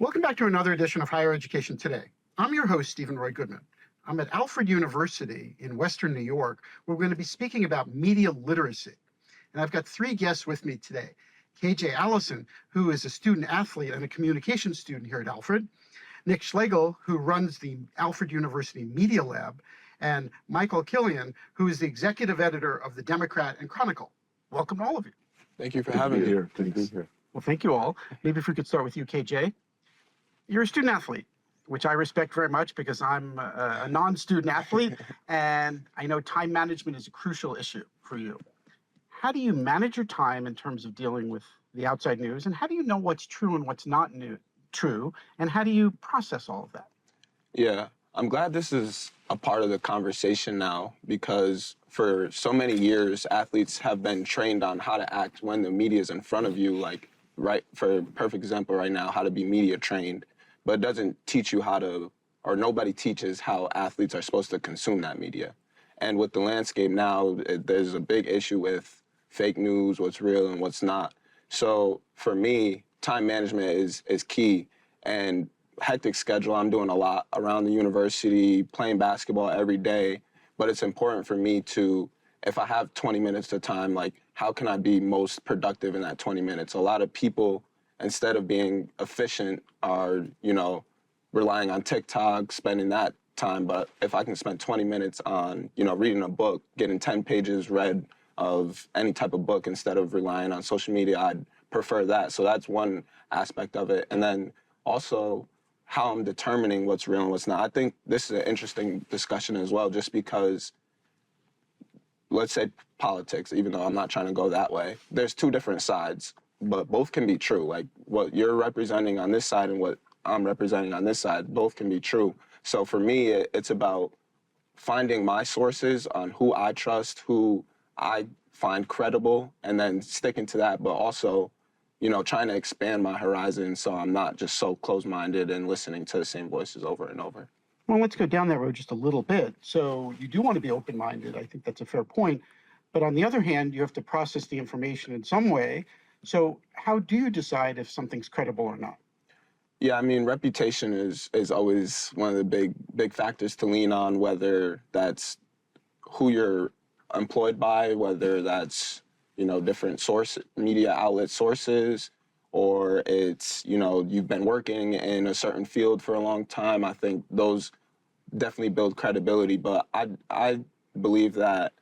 Welcome back to another edition of Higher Education Today. I'm your host, Stephen Roy Goodman. I'm at Alfred University in Western New York, where we're going to be speaking about media literacy. And I've got three guests with me today. KJ Allison, who is a student athlete and a communications student here at Alfred. Nick Schlegel, who runs the Alfred University Media Lab. And Michael Kilian, who is the executive editor of the Democrat and Chronicle. Welcome to all of you. Thank you for having me here. Thanks. Well, thank you all. Maybe if we could start with you, KJ. You're a student athlete, which I respect very much because I'm a non-student athlete, and I know time management is a crucial issue for you. How do you manage your time in terms of dealing with the outside news, and how do you know what's true and what's not true, and how do you process all of that? Yeah, I'm glad this is a part of the conversation now because for so many years, athletes have been trained on how to act when the media is in front of you, like, right, for a perfect example right now, how to be media trained. But it doesn't teach you how to, or nobody teaches how athletes are supposed to consume that media. And with the landscape now, there's a big issue with fake news, what's real and what's not. So for me, time management is key. And hectic schedule, I'm doing a lot around the university, playing basketball every day. But it's important for me to, if I have 20 minutes of time, like, how can I be most productive in that 20 minutes? A lot of people, instead of being efficient, are, relying on TikTok, spending that time. But if I can spend 20 minutes on, reading a book, getting 10 pages read of any type of book instead of relying on social media, I'd prefer that. So that's one aspect of it. And then also how I'm determining what's real and what's not. I think this is an interesting discussion as well, just because, let's say politics, even though I'm not trying to go that way, there's two different sides, but both can be true. Like what you're representing on this side and what I'm representing on this side, both can be true. So for me, it's about finding my sources on who I trust, who I find credible, and then sticking to that, but also, trying to expand my horizon so I'm not just so close-minded and listening to the same voices over and over. Well, let's go down that road just a little bit. So you do want to be open-minded. I think that's a fair point. But on the other hand, you have to process the information in some way. So how do you decide if something's credible or not? Yeah, I mean, reputation is always one of the big factors to lean on, whether that's who you're employed by, whether that's, different media outlet sources, or it's, you've been working in a certain field for a long time. I think those definitely build credibility. But I believe that,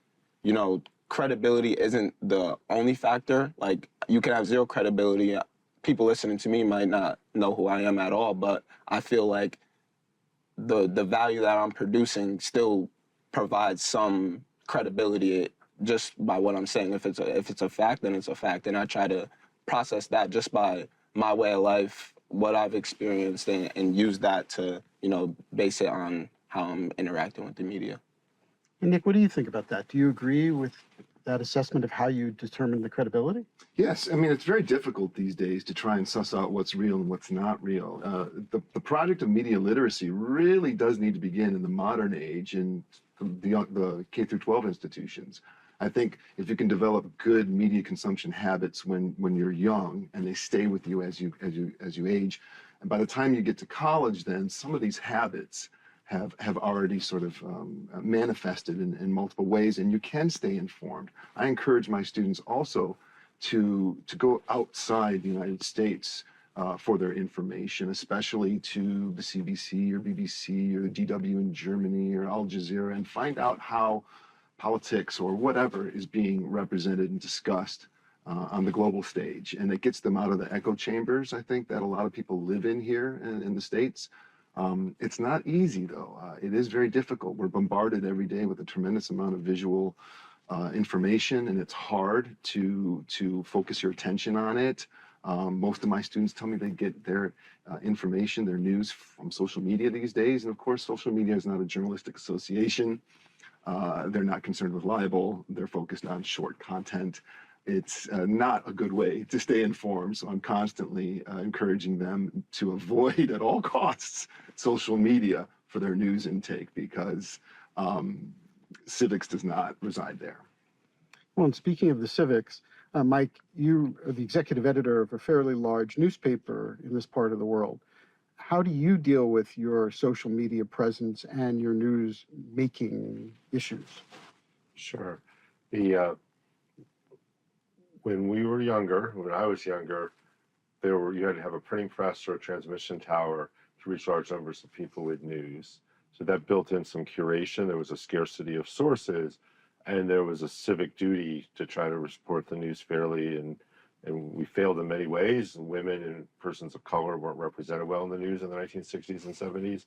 credibility isn't the only factor. Like, you can have zero credibility. People listening to me might not know who I am at all, but I feel like the value that I'm producing still provides some credibility just by what I'm saying. If it's a fact, then it's a fact. And I try to process that just by my way of life, what I've experienced, and use that to, base it on how I'm interacting with the media. And Nick, what do you think about that? Do you agree with that assessment of how you determine the credibility? Yes, I mean, it's very difficult these days to try and suss out what's real and what's not real. The project of media literacy really does need to begin in the modern age in the K through 12 institutions. I think if you can develop good media consumption habits when you're young and they stay with you as you age, and by the time you get to college, then some of these habits have already sort of manifested in multiple ways, and you can stay informed. I encourage my students also to go outside the United States for their information, especially to the CBC or BBC or the DW in Germany or Al Jazeera, and find out how politics or whatever is being represented and discussed on the global stage. And it gets them out of the echo chambers, I think, that a lot of people live in here in the States. It's not easy, though. It is very difficult. We're bombarded every day with a tremendous amount of visual information, and it's hard to focus your attention on it. Most of my students tell me they get their information, their news from social media these days. And of course, social media is not a journalistic association. They're not concerned with libel. They're focused on short content. It's not a good way to stay informed. So I'm constantly encouraging them to avoid at all costs social media for their news intake, because civics does not reside there. Well, and speaking of the civics, Mike, you are the executive editor of a fairly large newspaper in this part of the world. how do you deal with your social media presence and your news making issues? Sure. The when we were younger, when I was younger, you had to have a printing press or a transmission tower to reach large numbers of people with news. So that built in some curation. There was a scarcity of sources, and there was a civic duty to try to report the news fairly. And we failed in many ways. Women and persons of color weren't represented well in the news in the 1960s and 70s.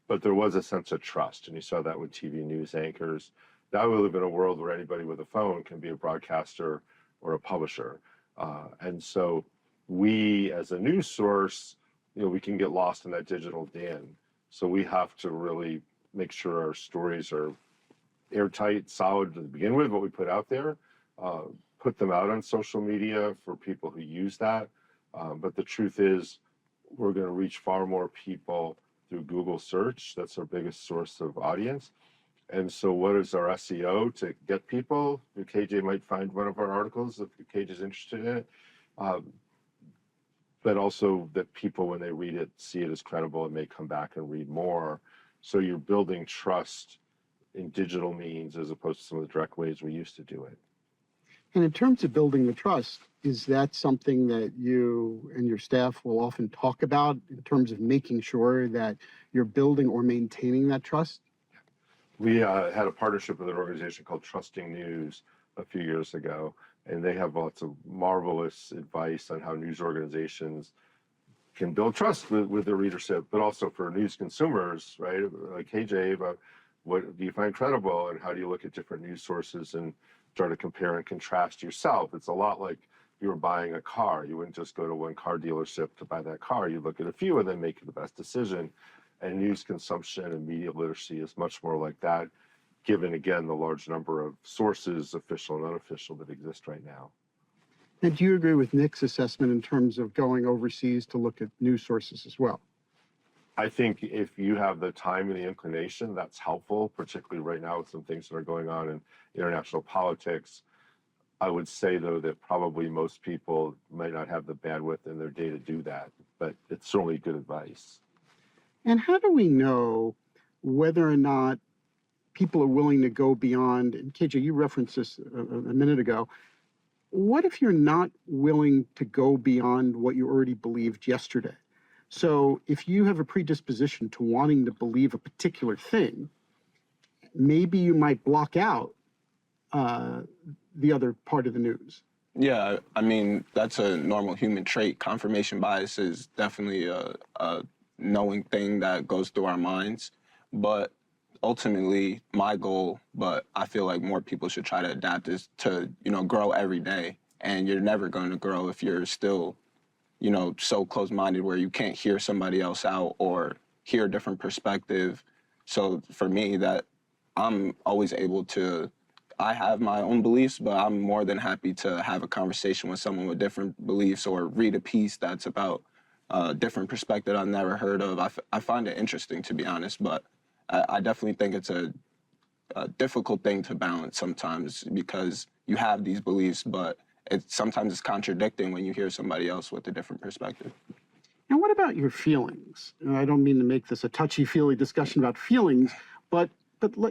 But there was a sense of trust, and you saw that with TV news anchors. Now we live in a world where anybody with a phone can be a broadcaster or a publisher. And so we, as a news source, we can get lost in that digital din. So we have to really make sure our stories are airtight, solid to begin with, what we put out there, put them out on social media for people who use that. But the truth is, we're going to reach far more people through Google search. That's our biggest source of audience. And so what is our SEO to get people? KJ might find one of our articles if KJ is interested in it. But also that people, when they read it, see it as credible and may come back and read more. So you're building trust in digital means as opposed to some of the direct ways we used to do it. And in terms of building the trust, is that something that you and your staff will often talk about in terms of making sure that you're building or maintaining that trust? We had a partnership with an organization called Trusting News a few years ago, and they have lots of marvelous advice on how news organizations can build trust with their readership, but also for news consumers, right? Like KJ, about what do you find credible and how do you look at different news sources and try to compare and contrast yourself. It's a lot like you were buying a car. You wouldn't just go to one car dealership to buy that car. You look at a few and then make the best decision. And news consumption and media literacy is much more like that, given, again, the large number of sources, official and unofficial, that exist right now. And do you agree with Nick's assessment in terms of going overseas to look at news sources as well? I think if you have the time and the inclination, that's helpful, particularly right now with some things that are going on in international politics. I would say, though, that probably most people might not have the bandwidth in their day to do that, but it's certainly good advice. And how do we know whether or not people are willing to go beyond, and KJ, you referenced this a minute ago, what if you're not willing to go beyond what you already believed yesterday? So if you have a predisposition to wanting to believe a particular thing, maybe you might block out the other part of the news. Yeah, I mean, that's a normal human trait. Confirmation bias is definitely a knowing thing that goes through our minds. But ultimately, my goal, but I feel like more people should try to adapt, is to, grow every day. And you're never going to grow if you're still, so close-minded where you can't hear somebody else out or hear a different perspective. So for me, that I'm always able to, I have my own beliefs, but I'm more than happy to have a conversation with someone with different beliefs or read a piece that's about a different perspective I've never heard of. I find it interesting, to be honest, but I definitely think it's a difficult thing to balance sometimes because you have these beliefs, but sometimes it's contradicting when you hear somebody else with a different perspective. And what about your feelings? And I don't mean to make this a touchy-feely discussion about feelings, but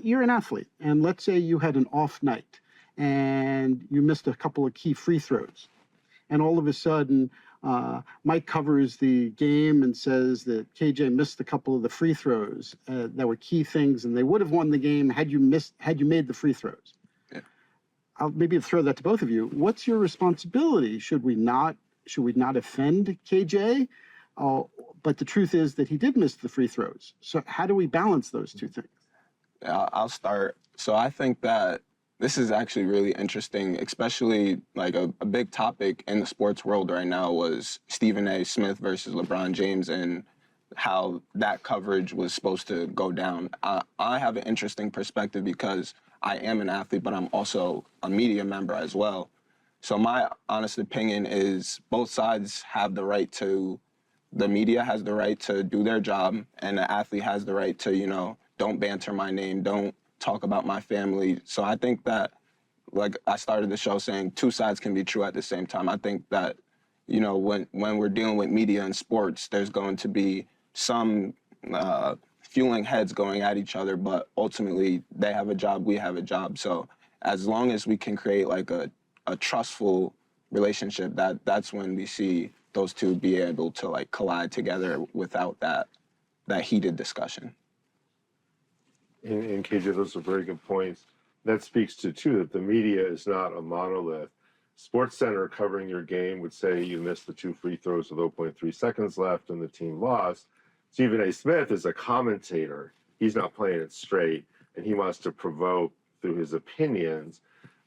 you're an athlete, and let's say you had an off night and you missed a couple of key free throws, and all of a sudden Mike covers the game and says that KJ missed a couple of the free throws that were key things, and they would have won the game had you made the free throws. Yeah. I'll maybe throw that to both of you. What's your responsibility? Should we not offend KJ? But the truth is that he did miss the free throws. So how do we balance those two things? I'll start. So I think that this is actually really interesting, especially like a big topic in the sports world right now was Stephen A. Smith versus LeBron James and how that coverage was supposed to go down. I have an interesting perspective because I am an athlete, but I'm also a media member as well. So my honest opinion is both sides have the right to, the media has the right to do their job, and the athlete has the right to, don't banter my name, don't talk about my family. So I think that, like I started the show saying, two sides can be true at the same time. I think that, when we're dealing with media and sports, there's going to be some fueling heads going at each other, but ultimately they have a job, we have a job. So as long as we can create like a trustful relationship, that's when we see those two be able to like collide together without that heated discussion. In KJ, those are very good points. That speaks to, too, that the media is not a monolith. Sports Center covering your game would say you missed the 2 free throws with 0.3 seconds left and the team lost. Stephen A. Smith is a commentator. He's not playing it straight, and he wants to provoke through his opinions.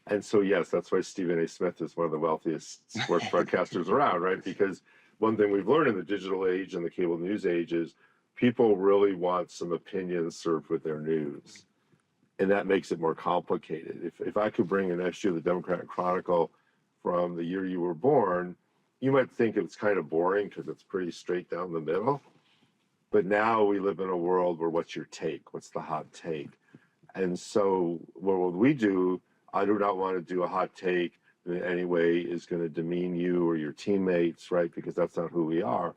And so, yes, that's why Stephen A. Smith is one of the wealthiest sports broadcasters around, right? Because one thing we've learned in the digital age and the cable news age is people really want some opinions served with their news. And that makes it more complicated. If I could bring an issue of the Democratic Chronicle from the year you were born, you might think it's kind of boring because it's pretty straight down the middle. But now we live in a world where what's your take? What's the hot take? And so what we do, I do not want to do a hot take that in any way is going to demean you or your teammates, right? Because that's not who we are.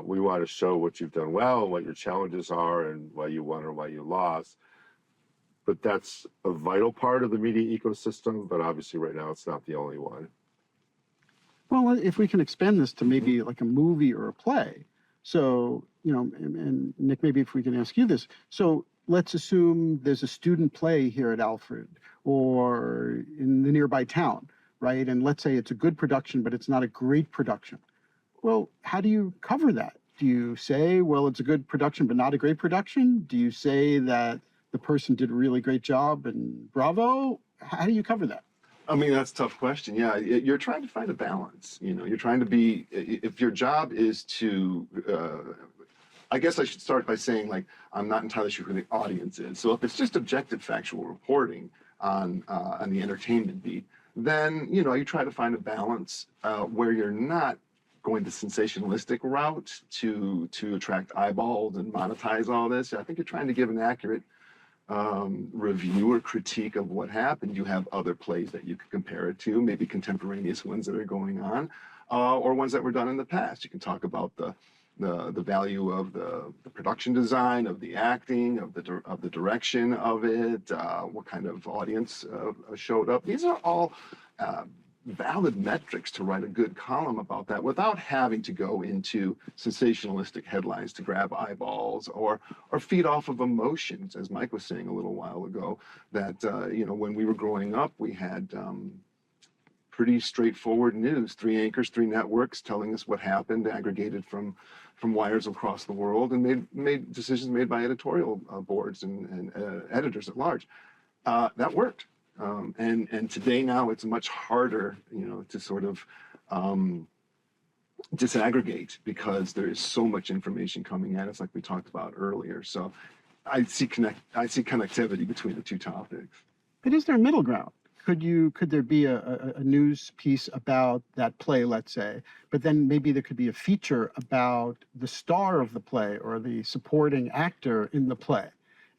We want to show what you've done well, what your challenges are, and why you won or why you lost. But that's a vital part of the media ecosystem, but obviously right now it's not the only one. Well, if we can expand this to maybe like a movie or a play. So, and Nick, maybe if we can ask you this. So let's assume there's a student play here at Alfred or in the nearby town, right? And let's say it's a good production, but it's not a great production. Well, how do you cover that? Do you say, well, it's a good production, but not a great production? Do you say that the person did a really great job and bravo? How do you cover that? I mean, that's a tough question. Yeah, you're trying to find a balance. You're trying to be, if your job is to, I guess I should start by saying, like, I'm not entirely sure who the audience is. So if it's just objective factual reporting on the entertainment beat, then, you try to find a balance where you're not going the sensationalistic route to attract eyeballs and monetize all this. I think you're trying to give an accurate review or critique of what happened. You have other plays that you could compare it to, maybe contemporaneous ones that are going on, or ones that were done in the past. You can talk about the value of the production design, of the acting, of the direction of it, what kind of audience showed up. These are all valid metrics to write a good column about that without having to go into sensationalistic headlines to grab eyeballs or feed off of emotions, as Mike was saying a little while ago, that when we were growing up, we had pretty straightforward news, 3 anchors, 3 networks telling us what happened, aggregated from wires across the world, and made decisions made by editorial boards and editors at large. That worked. And today now it's much harder, to sort of disaggregate because there is so much information coming at us, like we talked about earlier. So I see connectivity between the two topics. But is there a middle ground? Could there be a news piece about that play, let's say, but then maybe there could be a feature about the star of the play or the supporting actor in the play?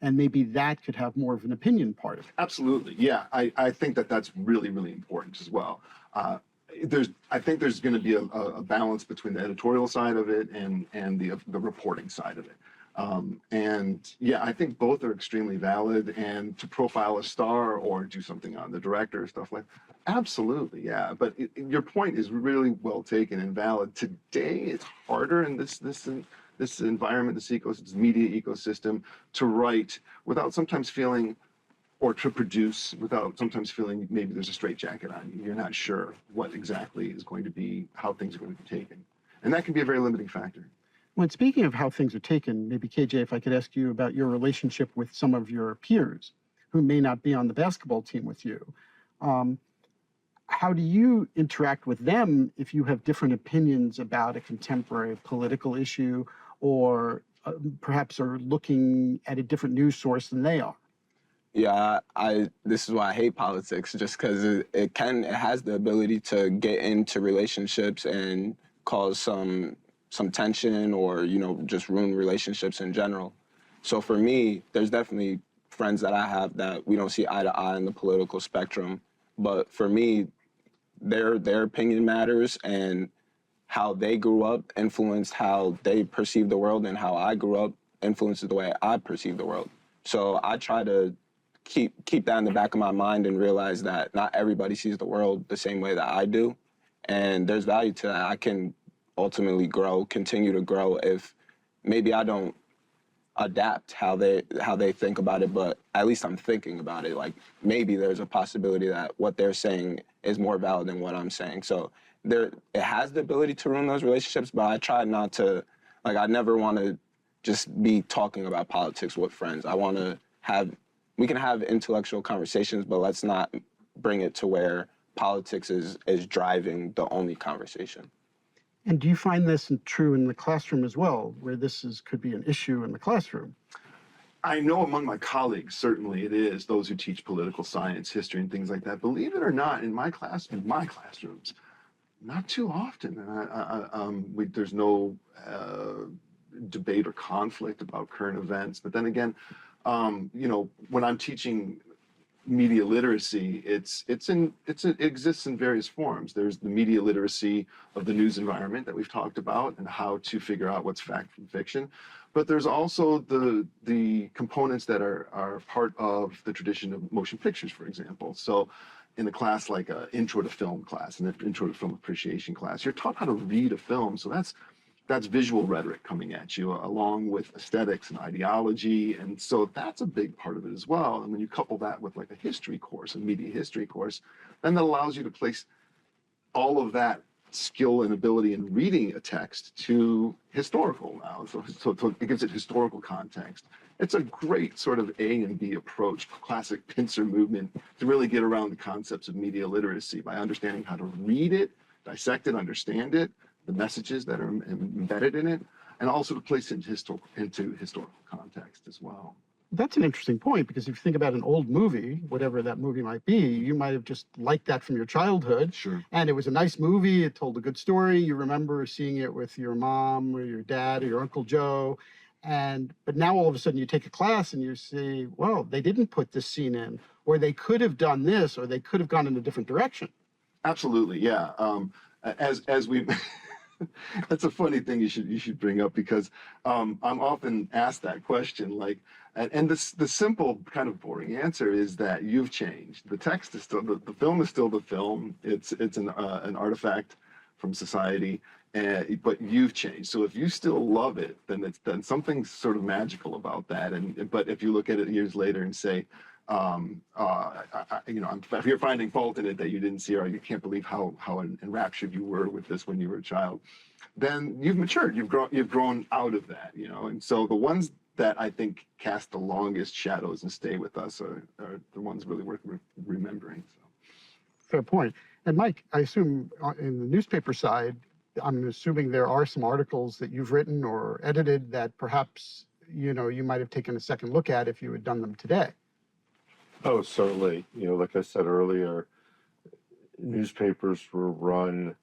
And maybe that could have more of an opinion part of it. Absolutely, yeah. I think that's really, really important as well. I think there's going to be a balance between the editorial side of it and the reporting side of it. And yeah, I think both are extremely valid. And to profile a star or do something on the director or stuff like that, absolutely, yeah. But your point is really well taken and valid. Today, it's harder in this environment, this media ecosystem, to write without sometimes feeling, or to produce without sometimes feeling maybe there's a straitjacket on you. You're not sure what exactly is going to be, how things are going to be taken. And that can be a very limiting factor. When speaking of how things are taken, maybe KJ, if I could ask you about your relationship with some of your peers who may not be on the basketball team with you. How do you interact with them if you have different opinions about a contemporary political issue or perhaps are looking at a different news source than they are? Yeah, this is why I hate politics, just because it has the ability to get into relationships and cause some tension or, just ruin relationships in general. So for me, there's definitely friends that I have that we don't see eye to eye in the political spectrum. But for me, their opinion matters, and how they grew up influenced how they perceive the world, and how I grew up influences the way I perceive the world. So I try to keep that in the back of my mind and realize that not everybody sees the world the same way that I do, and there's value to that. I can ultimately continue to grow if maybe I don't adapt how they think about it, but at least I'm thinking about it. Like maybe there's a possibility that what they're saying is more valid than what I'm saying. So it has the ability to ruin those relationships, but I try not to, like, I never want to just be talking about politics with friends. We can have intellectual conversations, but let's not bring it to where politics is driving the only conversation. And do you find this true in the classroom as well, where could be an issue in the classroom? I know among my colleagues, certainly it is, those who teach political science, history, and things like that. Believe it or not, in my classrooms, not too often. There's no debate or conflict about current events. But then again, when I'm teaching media literacy, it exists in various forms. There's the media literacy of the news environment that we've talked about and how to figure out what's fact from fiction. But there's also the components that are part of the tradition of motion pictures, for example. So in a class like an intro to film class, an intro to film appreciation class, you're taught how to read a film. So that's visual rhetoric coming at you, along with aesthetics and ideology. And so that's a big part of it as well. And when you couple that with like a history course, a media history course, then that allows you to place all of that skill and ability in reading a text to historical now. So it gives it historical context. It's a great sort of A and B approach, classic pincer movement, to really get around the concepts of media literacy by understanding how to read it, dissect it, understand it, the messages that are embedded in it, and also to place it into historical context as well. That's an interesting point, because if you think about an old movie, whatever that movie might be, you might have just liked that from your childhood. Sure. And it was a nice movie. It told a good story. You remember seeing it with your mom or your dad or your Uncle Joe. But now all of a sudden you take a class and you say, well, they didn't put this scene in, or they could have done this, or they could have gone in a different direction. Absolutely, yeah. As we That's a funny thing you should bring up, because I'm often asked that question, like, and the simple kind of boring answer is that you've changed. The text is still the film is still the film. It's an artifact from society, but you've changed. So if you still love it, then something's sort of magical about that. But if you look at it years later and say, if you're finding fault in it that you didn't see, or you can't believe how enraptured you were with this when you were a child, then you've matured. You've grown out of that, And so the ones that I think cast the longest shadows and stay with us are the ones really worth remembering. So. Fair point. And Mike, I assume in the newspaper side, I'm assuming there are some articles that you've written or edited that perhaps you might have taken a second look at if you had done them today. Oh, certainly. Like I said earlier, newspapers were run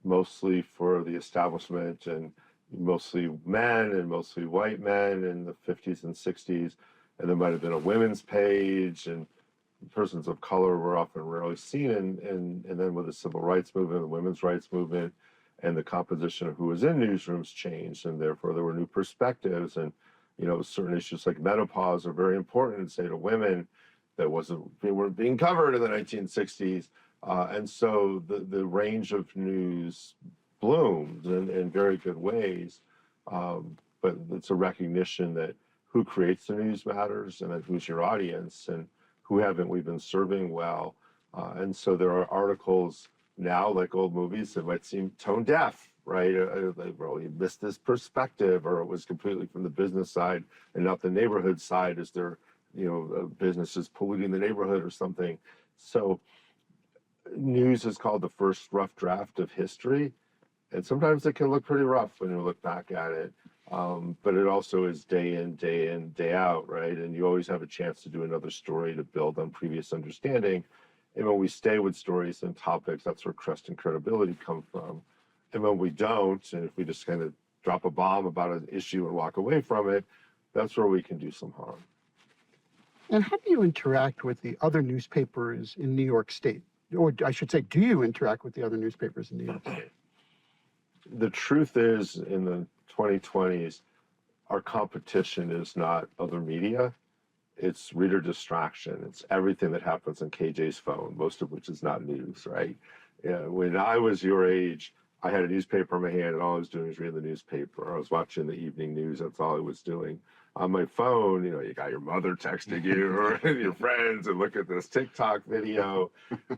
mostly for the establishment, and mostly men and mostly white men in the 50s and 60s. And there might have been a women's page, and persons of color were often rarely seen. And then with the civil rights movement, the women's rights movement, and the composition of who was in newsrooms changed, and therefore there were new perspectives. And, certain issues like menopause are very important, say, to women. They weren't being covered in the 1960s. And so the range of news bloomed in very good ways. But it's a recognition that who creates the news matters, and then who's your audience, and who haven't we been serving well. And so there are articles now, like old movies, that might seem tone deaf, right? Well, you missed this perspective, or it was completely from the business side and not the neighborhood side. Is there businesses polluting the neighborhood or something? So news is called the first rough draft of history, and sometimes it can look pretty rough when you look back at it, but it also is day in, day out, right? And you always have a chance to do another story to build on previous understanding. And when we stay with stories and topics, that's where trust and credibility come from. And when we don't, and if we just kind of drop a bomb about an issue and walk away from it, that's where we can do some harm. And how do you interact with the other newspapers in New York State? Or I should say, do you interact with the other newspapers in New York State? the truth is, in the 2020s, our competition is not other media. It's reader distraction. It's everything that happens on KJ's phone, most of which is not news, right? Yeah, when I was your age, I had a newspaper in my hand, and all I was doing was reading the newspaper. I was watching the evening news. That's all I was doing. On my phone, you got your mother texting you or your friends, and look at this TikTok video.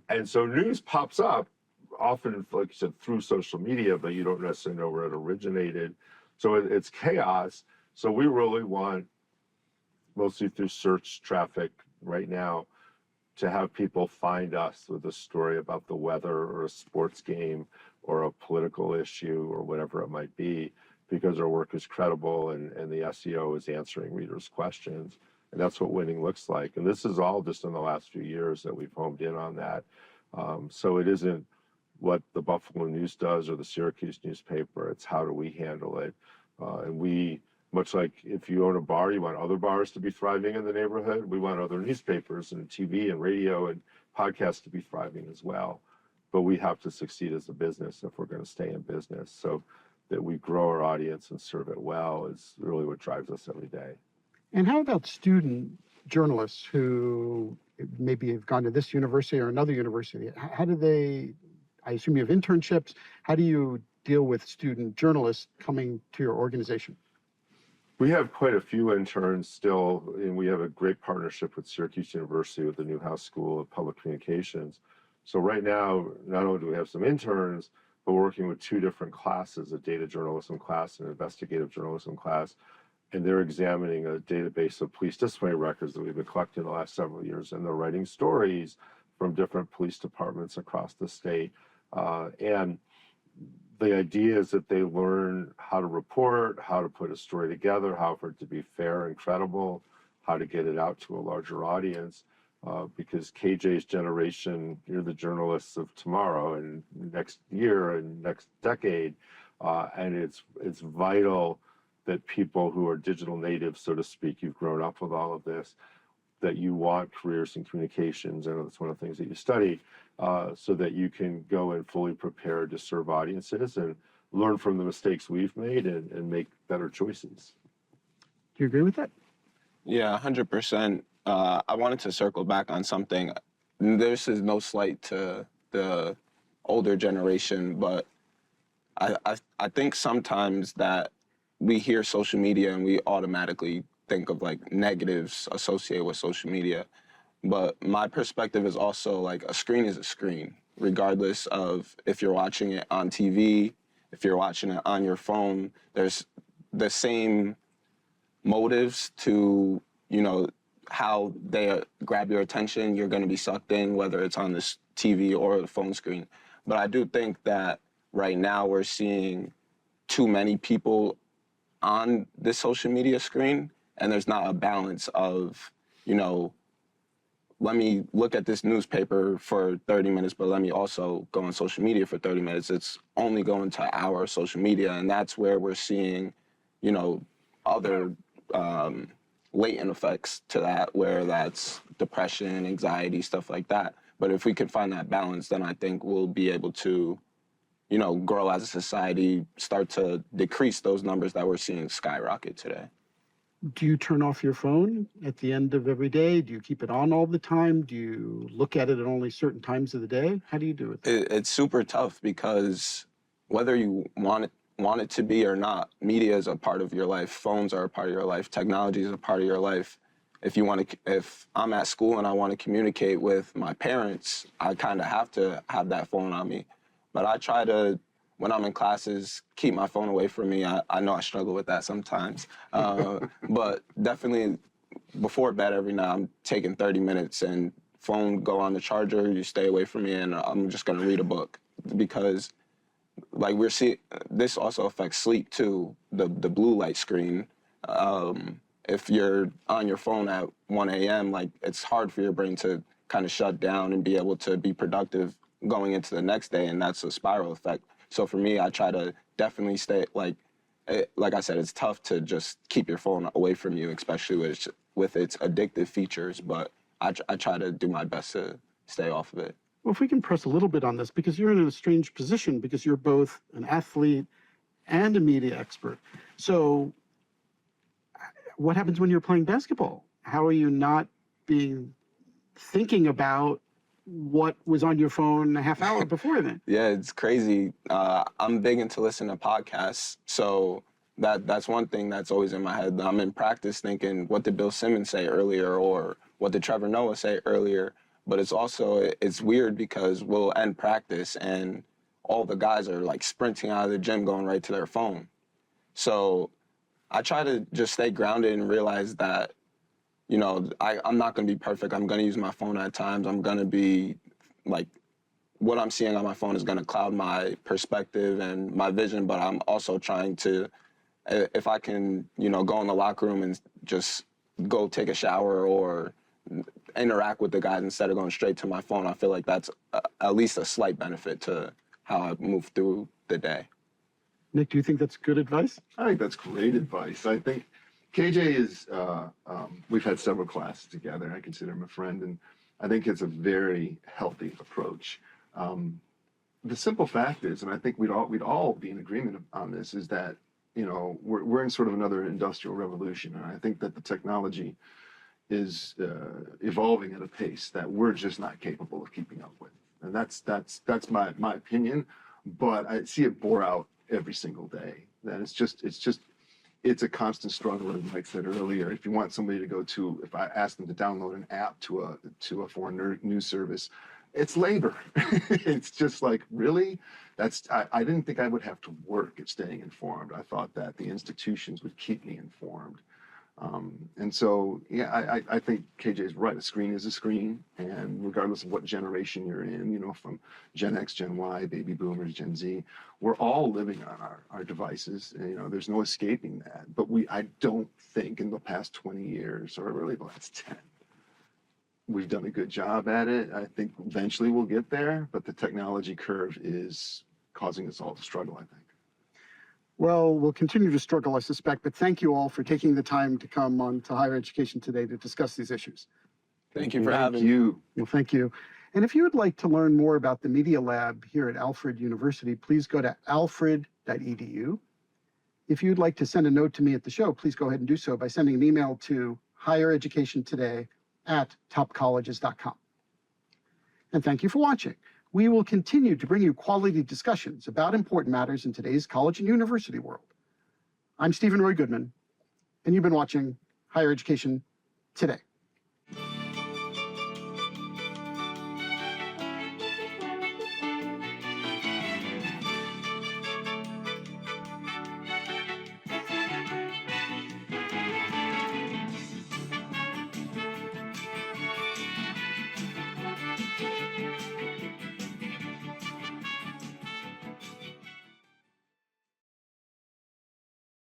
And so news pops up, often, like you said, through social media, but you don't necessarily know where it originated. So it's chaos. So we really want, mostly through search traffic right now, to have people find us with a story about the weather or a sports game or a political issue or whatever it might be, because our work is credible and the SEO is answering readers' questions. And that's what winning looks like. And this is all just in the last few years that we've homed in on that. So it isn't what the Buffalo News does or the Syracuse newspaper. It's how do we handle it? And we, much like if you own a bar, you want other bars to be thriving in the neighborhood. We want other newspapers and TV and radio and podcasts to be thriving as well. But we have to succeed as a business if we're going to stay in business. So that we grow our audience and serve it well is really what drives us every day. And how about student journalists who maybe have gone to this university or another university? How do they, I assume you have internships, how do you deal with student journalists coming to your organization? We have quite a few interns still, and we have a great partnership with Syracuse University with the Newhouse School of Public Communications. So right now, not only do we have some interns, but we're working with two different classes, a data journalism class and an investigative journalism class. And they're examining a database of police disciplinary records that we've been collecting the last several years. And they're writing stories from different police departments across the state. And the idea is that they learn how to report, how to put a story together, how for it to be fair and credible, how to get it out to a larger audience. Because KJ's generation, you're the journalists of tomorrow and next year and next decade. And it's vital that people who are digital natives, so to speak, you've grown up with all of this, that you want careers in communications. I know that's one of the things that you study, so that you can go in fully prepared to serve audiences and learn from the mistakes we've made and make better choices. Do you agree with that? Yeah, 100%. I wanted to circle back on something. This is no slight to the older generation, but I think sometimes that we hear social media and we automatically think of like negatives associated with social media. But my perspective is also like a screen is a screen, regardless of if you're watching it on TV, if you're watching it on your phone. There's the same motives to, how they grab your attention. You're going to be sucked in, whether it's on this TV or the phone screen. But I do think that right now we're seeing too many people on this social media screen, and there's not a balance of, let me look at this newspaper for 30 minutes, but let me also go on social media for 30 minutes. It's only going to our social media, and that's where we're seeing, other latent effects to that, where that's depression, anxiety, stuff like that. But if we can find that balance, then I think we'll be able to, grow as a society, start to decrease those numbers that we're seeing skyrocket today. Do you turn off your phone at the end of every day? Do you keep it on all the time? Do you look at it at only certain times of the day? How do you do it? It's super tough because whether you want it to be or not, media is a part of your life. Phones are a part of your life. Technology is a part of your life. If I'm at school and I want to communicate with my parents, I kind of have to have that phone on me. But I try to, when I'm in classes, keep my phone away from me. I know I struggle with that sometimes. But definitely before bed every night, I'm taking 30 minutes and phone go on the charger, you stay away from me, and I'm just going to read a book. Because like this also affects sleep too, the blue light screen. If you're on your phone at 1 a.m., like it's hard for your brain to kind of shut down and be able to be productive going into the next day, and that's a spiral effect. So for me, I try to definitely stay, like I said, it's tough to just keep your phone away from you, especially with its addictive features, but I try to do my best to stay off of it. Well, if we can press a little bit on this, because you're in a strange position, because you're both an athlete and a media expert. So what happens when you're playing basketball? How are you not thinking about what was on your phone a half hour before then? Yeah, it's crazy. I'm big into listening to podcasts, so that's one thing that's always in my head. I'm in practice thinking, what did Bill Simmons say earlier, or what did Trevor Noah say earlier? But it's weird because we'll end practice and all the guys are like sprinting out of the gym, going right to their phone. So I try to just stay grounded and realize that, I'm not going to be perfect. I'm going to use my phone at times. I'm going to be like, what I'm seeing on my phone is going to cloud my perspective and my vision, but I'm also trying to, if I can, go in the locker room and just go take a shower or interact with the guys instead of going straight to my phone, I feel like that's at least a slight benefit to how I move through the day. Nick, do you think that's good advice? I think that's great advice. I think KJ is, we've had several classes together. I consider him a friend, and I think it's a very healthy approach. The simple fact is, and I think we'd all be in agreement on this, is that, we're in sort of another industrial revolution. And I think that the technology is evolving at a pace that we're just not capable of keeping up with. And that's my opinion, but I see it bore out every single day. That it's a constant struggle. And like I said earlier, if you want somebody to if I ask them to download an app to a foreign news service, it's labor. It's just like, really? I didn't think I would have to work at staying informed. I thought that the institutions would keep me informed. And so, yeah, I think KJ is right. A screen is a screen, and regardless of what generation you're in, from Gen X, Gen Y, baby boomers, Gen Z, we're all living on our devices. And, there's no escaping that. But I don't think in the past 20 years, or really the last 10, we've done a good job at it. I think eventually we'll get there, but the technology curve is causing us all to struggle, I think. Well, we'll continue to struggle, I suspect, but thank you all for taking the time to come on to Higher Education Today to discuss these issues. Thank you for having me. Well, thank you. And if you would like to learn more about the Media Lab here at Alfred University, please go to alfred.edu. If you'd like to send a note to me at the show, please go ahead and do so by sending an email to highereducationtoday@topcolleges.com. And thank you for watching. We will continue to bring you quality discussions about important matters in today's college and university world. I'm Stephen Roy Goodman, and you've been watching Higher Education Today.